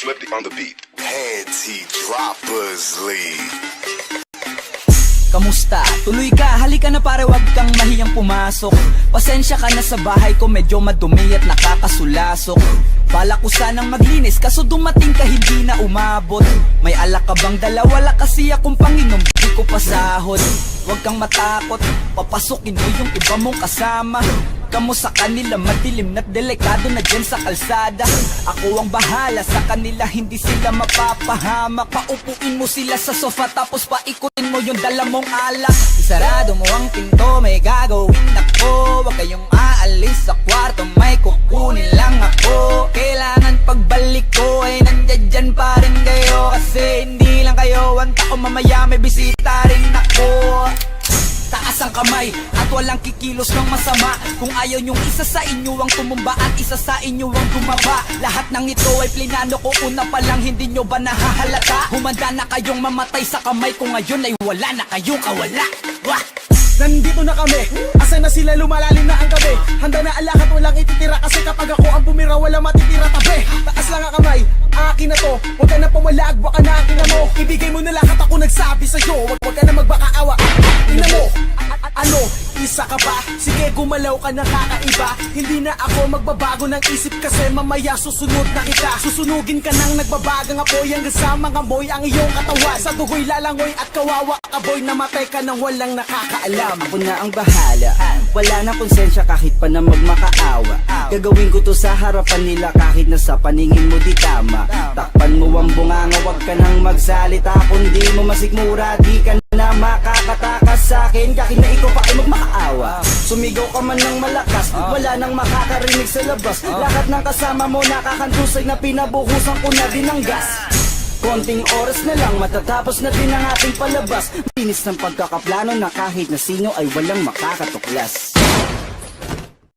Flippy on the beat. Panty Droppers League. Kamusta? Tuloy ka, halika na pare, wag kang mahiyang pumasok. Pasensya ka na sa bahay ko, medyo madumi at nakakasulasok. Bala ko sanang maglinis, kaso dumating ka hindi na umabot. May alak ka bang dala? Wala kasi akong panginom, di ko pasahod. Wag kang matakot, papasukin mo yung iba mong kasama. Kamo sa kanila, madilim na't delikado na dyan sa kalsada. Ako ang bahala sa kanila, hindi sila mapapahamak. Paupuin mo sila sa sofa, tapos paikutin mo yung dala mong alak. Isarado mo ang pinto, may gagawin ako. Huwag kayong aalis sa kwarto, may kukunin lang ako. Kailangan pagbalik ko ay nandiyan dyan pa rin kayo. Kasi hindi lang kayo ang tao, mamaya may bisita rin ako. Taas ang kamay at walang kikilos ng masama. Kung ayaw nyong isa sa inyo ang tumumba at isa sa inyo ang gumaba. Lahat ng ito ay plinano ko una pa lang, hindi nyo ba nahahalata? Humanda na kayong mamatay sa kamay ko ngayon ay wala na kayong kawala. Wah! Nandito na kami, asa na sila, lumalalim na ang gabi. Handa na alak at walang ititira, kasi kapag ako ang bumira wala matitira tabi. Taas lang ang kamay, akin na to, huwag ka na pumalag, baka na akin na mo. Ibigay mo na lahat, ako nagsabi sa'yo, wag ka na magbakaawa. Ina mo, ano, isa ka pa? Sige gumalaw ka na kakaiba. Hindi na ako magbabago ng isip, kasi mamaya susunod na kita. Susunugin ka ng nagbabagang apoy, hanggang sa mga moy ang iyong katawan. Sa dugoy lalangoy at kawawa ka boy, namatay ka nang walang nakakaalam. Ako na ang bahala, wala na konsensya kahit pa na magmakaawa. Gagawin ko to sa harapan nila kahit na sa paningin mo di tama. Takpan mo ang bunganga, wag ka nang magsalita. Kung di mo masikmura, di ka na makakatakas sa akin kahit na ikaw pa ay magmakaawa. Sumigaw ka man ng malakas, wala nang makakarinig sa labas. Lahat ng kasama mo nakakantusay na pinabuhusan ko na din ng gas. Konting oras na lang, matatapos na din ang ating palabas. Linis ng pagkakaplano na kahit na sino ay walang makakatuklas.